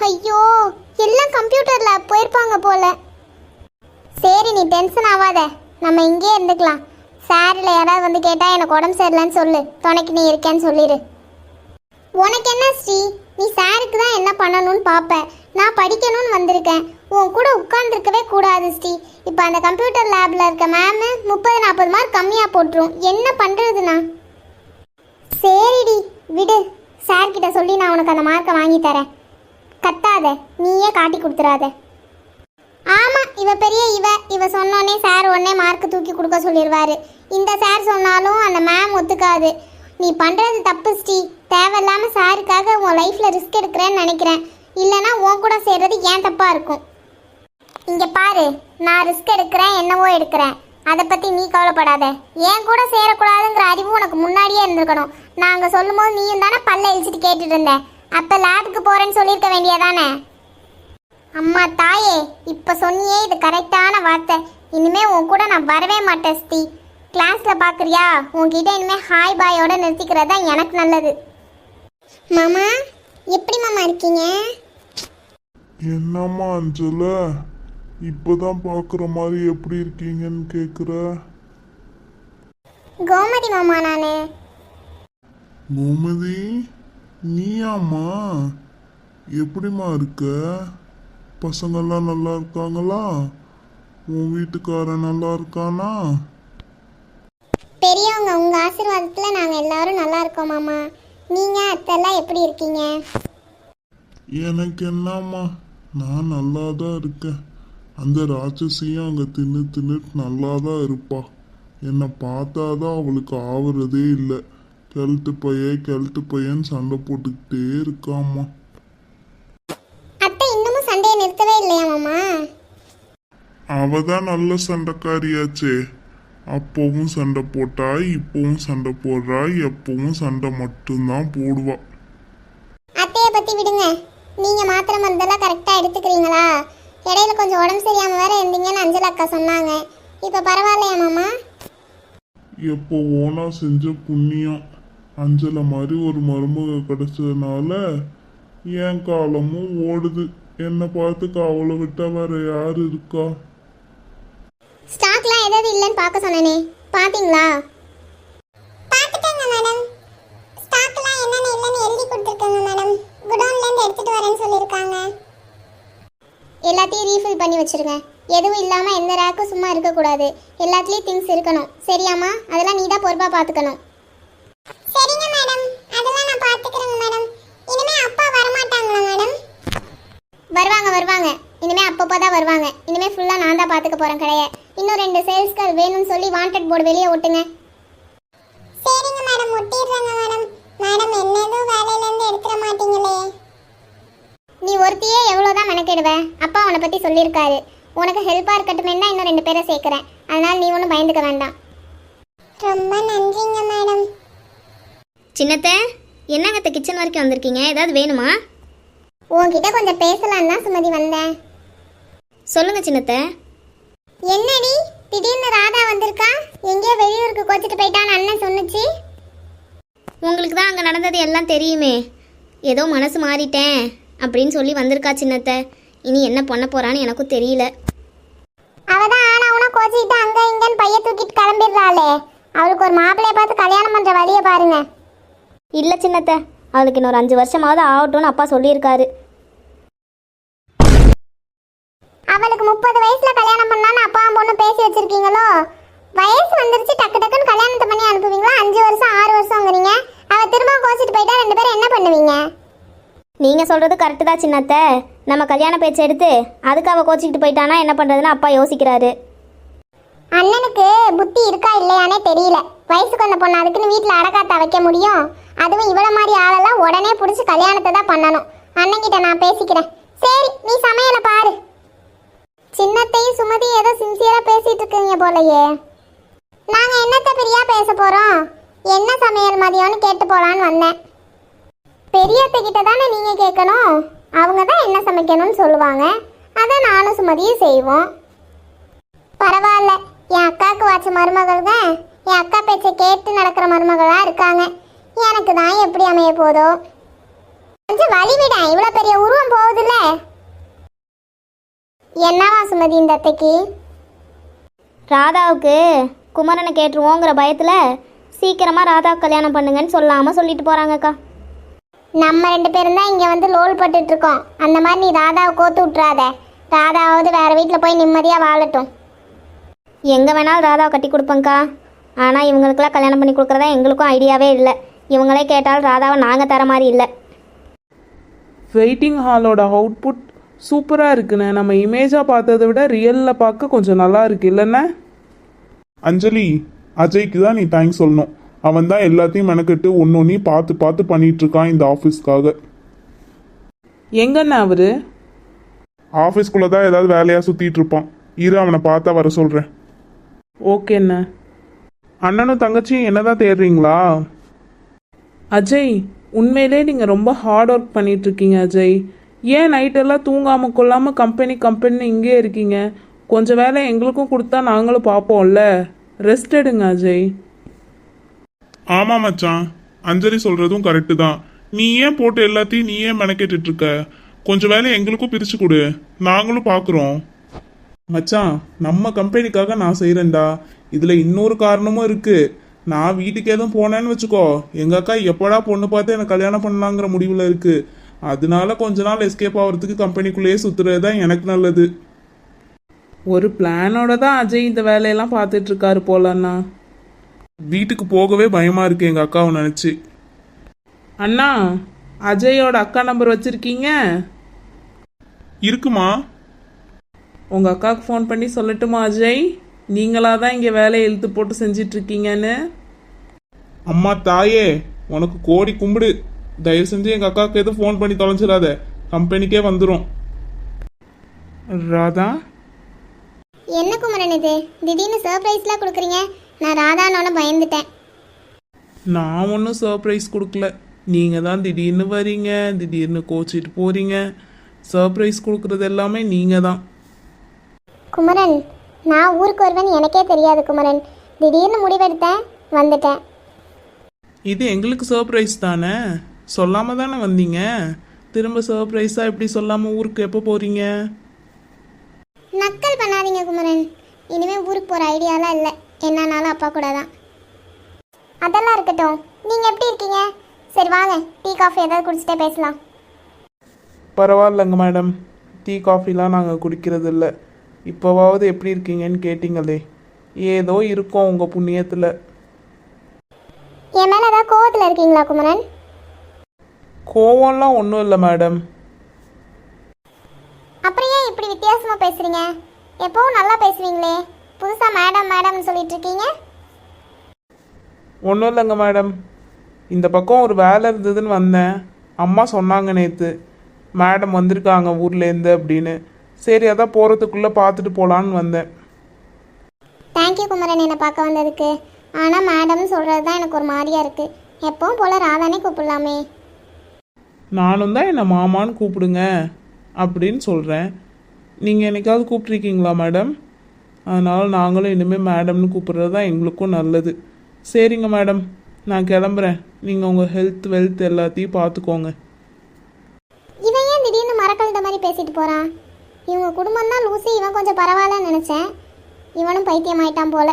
ஐயோ, எல்லாம் computer lab போயிருப்பாங்க போல. சரி, நீ டென்ஷன் ஆகாத, நம்ம இங்கே இருந்துக்கலாம். சாரில் யாராவது வந்து கேட்டால் எனக்கு உடம்பு சரியில்லைன்னு சொல்லு, துணைக்கு நீ இருக்கேன்னு சொல்லிடு. உனக்கு என்ன ஸ்ரீ, நீ சாருக்கு தான் என்ன பண்ணணும்னு பார்ப்ப. நான் படிக்கணும்னு வந்திருக்கேன், உன் கூட உட்கார்ந்துருக்கவே கூடாது ஸ்ரீ. இப்போ அந்த கம்ப்யூட்டர் லேபில் இருக்க மேம் 30-40 மார்க் கம்மியாக போட்டுரும். என்ன பண்ணுறதுண்ணா? சரிடி விடு, சார்கிட்ட சொல்லி நான் உனக்கு அந்த மார்க்கை வாங்கி தரேன். கத்தாத, நீயே காட்டி கொடுத்துறாத. ஆமாம், இவ பெரிய இவ சொன்னோன்னே சார் உடனே மார்க்கு தூக்கி கொடுக்க சொல்லிடுவாரு. இந்த சார் சொன்னாலும் அந்த மேம் ஒத்துக்காது. நீ பண்ணுறது தப்பு ஸ்ரீ. தேவையில்லாமல் சாருக்காக உன் லைஃப்பில் ரிஸ்க் எடுக்கிறேன்னு நினைக்கிறேன். இல்லைனா உன் கூட சேர்றது ஏன் தப்பாக இருக்கும். இங்கே பாரு, நான் ரிஸ்க் எடுக்கிறேன், என்னவோ எடுக்கிறேன், அதை பற்றி நீ கவலைப்படாத. என் கூட சேரக்கூடாதுங்கிற அறிவு உனக்கு முன்னாடியே இருந்திருக்கணும். நான் அங்கே சொல்லும் போது நீயும் தானே பல்ல இழிச்சிட்டு கேட்டுட்டு இருந்தேன். அப்போ லேபுக்கு போகிறேன்னு சொல்லியிருக்க வேண்டியதானே? அம்மா தாயே, இப்போ சொன்னியே, இது கரெக்டான வார்த்தை. இனிமே உன் கூட நான் வரவே மாட்டேன் ஸ்ரீ. கிளாஸில் பார்க்குறியா, உன்கிட்ட இனிமேல் ஹாய் பாயோட நிறுத்திக்கிறது தான் எனக்கு நல்லது. மாமா, எப்படி மாமா இருக்கீங்க? என்னம்மா அஞ்சல, இப்போதான் பார்க்குற மாதிரி எப்படி இருக்கீங்கன்னு கேட்குற? கோமதி மாமா நான். கோமதி, நீயாம்மா? எப்படிம்மா இருக்க? பசங்கள்லாம் நல்லா இருக்காங்களா? உன் வீட்டுக்காரன் நல்லா இருக்கானா? பெரியவங்க உங்கள் ஆசீர்வாதத்தில் நாங்கள் எல்லாரும் நல்லா இருக்கோம் மாமா. நீங்கள் அத்தெல்லாம் எப்படி இருக்கீங்க? எனக்கு என்னம்மா, நான் நல்லா தான் இருக்கேன். அந்த ராட்சசியும் அங்கே தின்னுட்டு நல்லா தான் இருப்பா. என்னை பார்த்தாதான் அவளுக்கு ஆவறதே இல்லை. கிழட்டு பையன் சண்டை போட்டுக்கிட்டே இருக்காம்மா. அத்தை இன்னமும் சண்டையை நிறுத்தவே இல்லையா மாமா? அவ தான் நல்ல சண்டைக்காரியாச்சே. அப்பவும் சண்டை போட்டா, இப்பவும் சண்டை போடுறா, எப்பவும் சண்டை மட்டும்தான் போடுவா. அத்தையை பற்றி விடுங்க. நீங்கள் மாத்திரை மருந்தெல்லாம் கரெக்டாக எடுத்துக்கிறீங்களா? இடையில கொஞ்சம் உடம்பு சரியாமல் வேற இருந்தீங்கன்னு அஞ்சலா அக்கா சொன்னாங்க. இப்போ பரவாயில்லையா மாமா? எப்போ ஓனா செஞ்ச புண்ணியம். அஞ்சலை மாதிரி ஒரு மருமக கிடைச்சதுனால என் காலமும் ஓடுது. என்னை பார்த்துக்க அவளை விட்டா வேற யாரு இருக்கா? ஸ்டாக்லாம் ஏதாவது இல்லைன்னு பார்க்க சொன்னேனே, பார்த்தீங்களா? பார்த்துட்டேங்க மேடம். ஸ்டாக்லாம் என்னென்ன இல்லைன்னு எழுதி கொடுத்துருக்கேங்க மேடம். குடோன்லேருந்து எடுத்துகிட்டு வரேன்னு சொல்லியிருக்காங்க. எல்லாத்தையும் ரீஃபில் பண்ணி வச்சுருங்க. எதுவும் இல்லாமல் எந்த ரேக்கும் சும்மா இருக்கக்கூடாது. எல்லாத்துலேயும் திங்ஸ் இருக்கணும். சரியாம்மா? அதெல்லாம் நீ தான் பொறுப்பாக பார்த்துக்கணும். சரிங்க மேடம், அதெல்லாம் நான் பார்த்துக்கிறேங்க மேடம். இனிமேல் அப்பா வரமாட்டாங்களா மேடம்? வருவாங்க. இனிமேல் அப்பப்போ தான் வருவாங்க. இனிமேல் ஃபுல்லாக நான் தான் பார்த்துக்க போகிறேன் கடையை. இன்னும் 2 சேல்ஸ்கள் வேணும்னு சொல்லி வாண்டட் போர்டு வெளியே ஒட்டுங்க. சரிங்க மேடம், ஒட்டிடுறேங்க மேடம். மேடம், என்ன எதுவும் வேலையிலேருந்து எடுத்துட மாட்டீங்களே? நீ ஒருத்தியே எவ்வளோதான் மெனக்கிடுவேன். அப்பா உன்னை பற்றி சொல்லியிருக்காரு. உனக்கு ஹெல்ப்பாக இருக்கட்டுமே தான் இன்னும் 2 பேரை சேர்க்குறேன். அதனால் நீ ஒன்றும் பயந்துக்க வேண்டாம். ரொம்ப நன்றிங்க மேடம். சின்னத்தை, என்னங்கத்த கிச்சன் வரைக்கும் வந்திருக்கீங்க? ஏதாவது வேணுமா? உன்கிட்ட கொஞ்சம் பேசலான்னு தான் சுமதி வந்தேன். சொல்லுங்க சின்னத்தை. என்னடி திடீர்னு ராதா வந்திருக்கா? எங்கேயோ வெளியூருக்கு கோச்சிட்டு போயிட்டான்னு அண்ணன் சொன்னுச்சு. உங்களுக்கு தான் அங்கே நடந்தது எல்லாம் தெரியுமே. ஏதோ மனசு மாறிட்டேன் அப்படின்னு சொல்லி வந்திருக்கா சின்னத்தை. இனி என்ன பண்ண போறான்னு எனக்கும் தெரியல. அவதான் ஆனா கோச்சிக்கிட்டு அங்க இங்கன்னு பைய தூக்கிட்டு கிளம்பிடுறாளே. அவளுக்கு ஒரு மாப்பிள்ளைய பார்த்து கல்யாணம் பண்ற வழியை பாருங்க. இல்லை சின்னத்தை, அவளுக்கு இன்னொரு 5 வருஷமாவது ஆகட்டும்னு அப்பா சொல்லியிருக்காரு. அவளுக்கு 30 வயசுல கல்யாணம் பண்ணான்னு அப்பா பொண்ணு பேசி வச்சிருக்கீங்களோ? வயசு வந்துருச்சு, டக்கு டக்குன்னு கல்யாணத்தை பண்ணி அனுப்புவீங்களா? 5 வருஷம் 6 வருஷங்கிறீங்க. அவ திரும்ப கோச்சிட்டு போயிட்டா 2 பேரும் என்ன பண்ணுவீங்க? நீங்கள் சொல்கிறது கரெக்டு தான் சின்னத்தை. நம்ம கல்யாண பேச்சு எடுத்து அதுக்கு அவள் கோச்சிக்கிட்டு போயிட்டானா என்ன பண்ணுறதுன்னு அப்பா யோசிக்கிறாரு. அண்ணனுக்கு புத்தி இருக்கா இல்லையானே தெரியல. வயசுக்கு வந்த பொண்ணு அதுக்குன்னு வீட்டில் அடக்காத்த வைக்க முடியும்? அதுவும் இவ்வளோ மாதிரி ஆளெல்லாம் உடனே பிடிச்சி கல்யாணத்தை தான் பண்ணணும். அண்ணன்கிட்ட நான் பேசிக்கிறேன். சரி, நீ சமையலை பாரு. சின்னத்தையும் சுமதி ஏதோ சின்சியராக பேசிட்டு இருக்கீங்க போலையே. நாங்கள் என்னத்தை பிரியா பேச போகிறோம்? என்ன சமையல் மதியம்னு கேட்டு போகலான்னு வந்தேன். பெரியத்தை கிட்ட தானே நீங்கள் கேட்கணும். அவங்க தான் என்ன சமைக்கணும்னு சொல்லுவாங்க. அதை நானும் சுமதியும் செய்வோம். பரவாயில்ல, என் அக்காவுக்கு வாச்ச மருமகள் தான். என் அக்கா பேச்சை கேட்டு நடக்கிற மருமகளாக இருக்காங்க. எனக்கு தான் எப்படி அமைய போதோ. கொஞ்சம் வழி விட, இவ்வளோ பெரிய உருவம் போகுதுல்ல. என்னவா சுமதி இந்த அத்தைக்கு? ராதாவுக்கு குமரனை கேட்டுருவோங்கிற பயத்தில் சீக்கிரமாக ராதாவுக்கு கல்யாணம் பண்ணுங்கன்னு சொல்லாமல் சொல்லிட்டு போகிறாங்கக்கா. நம்ம 2 பேரும் தான் இங்கே வந்து லோல் பட்டுட்டு இருக்கோம். அந்த மாதிரி நீ ராதாவை கோத்து விட்றாத. ராதாவது வேற வீட்டில் போய் நிம்மதியாக வாழட்டும். எங்கே வேணாலும் ராதாவை கட்டி கொடுப்பேங்க்கா. ஆனால் இவங்களுக்கெல்லாம் கல்யாணம் பண்ணி கொடுக்குறதா எங்களுக்கும் ஐடியாவே இல்லை. இவங்களே கேட்டாலும் ராதாவை நாங்கள் தர மாதிரி இல்லை. வெயிட்டிங் ஹாலோட அவுட்புட் சூப்பராக இருக்குண்ணே. நம்ம இமேஜாக பார்த்ததை விட ரியலில் பார்க்க கொஞ்சம் நல்லா இருக்கு இல்லைண்ணே? அஞ்சலி, அஜய்க்கு தான் நீ தேங்க்ஸ் சொல்லணும். அவன் தான் எல்லாத்தையும் மெனக்கிட்டு ஒன்னொன்னி பார்த்து பார்த்து பண்ணிட்டு இருக்கான் இந்த ஆஃபீஸ்க்காக. எங்கண்ணே அவரு? ஆஃபீஸ்க்குள்ளே தான் ஏதாவது வேலையாக சுற்றிட்டு இருப்பான். இரு, அவனை பார்த்தா வர சொல்கிறேன். ஓகேண்ணே. அண்ணனும் தங்கச்சியும் என்னதான் தேடுறீங்களா? அஜய், உண்மையிலே நீங்கள் ரொம்ப ஹார்ட் ஒர்க் பண்ணிகிட்ருக்கீங்க அஜய். ஏன் நைட்டெல்லாம் தூங்காமல் கொள்ளாமல் கம்பெனி இங்கே இருக்கீங்க? கொஞ்சம் வேலை எங்களுக்கும் கொடுத்தா நாங்களும் பார்ப்போம்ல. ரெஸ்ட் எடுங்க அஜய். ஆமாம் மச்சான், அஞ்சலி சொல்கிறதும் கரெக்டு தான். நீ ஏன் போட்டு எல்லாத்தையும் நீ ஏன் மெனக்கெட்டுட்டு இருக்க? கொஞ்சம் வேலை எங்களுக்கும் பிரித்து கொடு, நாங்களும் பார்க்குறோம். மச்சான், நம்ம கம்பெனிக்காக நான் செய்கிறேன்டா. இதில் இன்னொரு காரணமும் இருக்குது. நான் வீட்டுக்கு எதுவும் போனேன்னு வச்சுக்கோ, எங்கள் அக்கா எப்படா பொண்ணு பார்த்து எனக்கு கல்யாணம் பண்ணலாங்கிற முடிவில் இருக்குது. அதனால கொஞ்ச நாள் எஸ்கேப் ஆகிறதுக்கு கம்பெனிக்குள்ளேயே சுற்றுறது தான் எனக்கு நல்லது. ஒரு பிளானோட தான் அஜய் இந்த வேலையெல்லாம் பார்த்துட்ருக்காரு போலண்ணா. வீட்டுக்கு போகவே பயமாக இருக்குது எங்கள் அக்காவை நினச்சி. அண்ணா, அஜயோட அக்கா நம்பர் வச்சுருக்கீங்க? இருக்குமா? உங்கள் அக்காவுக்கு ஃபோன் பண்ணி சொல்லட்டுமா அஜய்? நீங்களாக தான் இங்கே வேலையை இழுத்து போட்டு செஞ்சிட்ருக்கீங்கன்னு. அம்மா தாயே, உனக்கு கோடி கும்பிடு. தயவு செஞ்சு எங்கள் அக்காவுக்கு எதுவும் ஃபோன் பண்ணி தொலைஞ்சிடாத, கம்பெனிக்கே வந்துடும். ராதா, என்ன குமரன் இது? திடீர்னு சர்ப்ரைஸ்லாம் கொடுக்குறீங்க. நான் ராதானோட பயந்துட்டேன். நான் ஒன்றும் சர்ப்ரைஸ் கொடுக்கல. நீங்கள் தான் திடீர்னு வரீங்க, திடீர்னு கோச்சிட்டு போகிறீங்க. சர்ப்ரைஸ் கொடுக்குறது எல்லாமே நீங்கள் தான். குமரன், நான் ஊருக்கு வருவேன்னு எனக்கே தெரியாது குமரன். திடீர்னு முடிவெடுத்தேன், வந்துட்டேன். இது எங்களுக்கு சர்ப்ரைஸ் தானே. சொல்லாமல் தானே வந்தீங்க. திரும்ப சர்ப்ரைஸாக எப்படி சொல்லாமல் ஊருக்கு எப்போ போகிறீங்க? நக்கல் பண்ணாதீங்க குமரன். இனிமேல் ஊருக்கு போகிற ஐடியாலாம் இல்லை. என்னன்னாலும் அப்பா கூட தான். அதெல்லாம் இருக்கட்டும். நீங்கள் எப்படி இருக்கீங்க? சரி வாங்க, டீ காஃபி ஏதாவது குடிச்சிட்டே பேசலாம். பரவாயில்லைங்க மேடம், டீ காஃபிலாம் நாங்கள் குடிக்கிறது இல்லை. இப்போவாவது எப்படி இருக்கீங்கன்னு கேட்டிங்களே. ஏதோ இருக்கோம் உங்கள் புண்ணியத்தில். என் மேலே ஏதாவது கோவத்தில் இருக்கீங்களா குமரன்? கோவம்லாம் ஒன்றும் இல்லை மேடம். அப்புறம் ஏன் இப்படி வித்தியாசமாக பேசுகிறீங்க? எப்போவும் நல்லா பேசுவீங்களே, புதுசாக மேடம் மேடம்னு சொல்லிட்டு இருக்கீங்க. ஒன்றும் இல்லைங்க மேடம், இந்த பக்கம் ஒரு வேலை இருந்ததுன்னு வந்தேன். அம்மா சொன்னாங்க நேற்று மேடம் வந்திருக்காங்க ஊர்லேருந்து அப்படின்னு. சரி, அதான் போகிறதுக்குள்ளே பார்த்துட்டு போகலான்னு வந்தேன். தேங்க்யூ குமரன் என்னை பார்க்க வந்ததுக்கு. ஆனால் மேடம்னு சொல்கிறது தான் எனக்கு ஒரு மாதிரியாக இருக்குது. எப்பவும் போல் ராதானே கூப்பிடலாமே. நானும் தான் என்னை மாமான்னு கூப்பிடுங்க அப்படின்னு சொல்கிறேன். நீங்கள் என்னைக்காவது கூப்பிட்ருக்கீங்களா மேடம்? அதனால் நாங்களும் இனிமேல் மேடம்னு கூப்பிட்றது தான் எங்களுக்கும் நல்லது. சரிங்க மேடம், நான் கிளம்புறேன். நீங்கள் உங்கள் ஹெல்த் வெல்த் எல்லாத்தையும் பார்த்துக்கோங்க. இவன் ஏன் திடீர்னு மரக்கழுத மாதிரி பேசிட்டு போகிறான்? இவங்க குடும்பம் தான் லூசி. இவன் கொஞ்சம் பரவாயில்லன்னு நினச்சேன். இவனும் பைத்தியம் ஆயிட்டான் போல.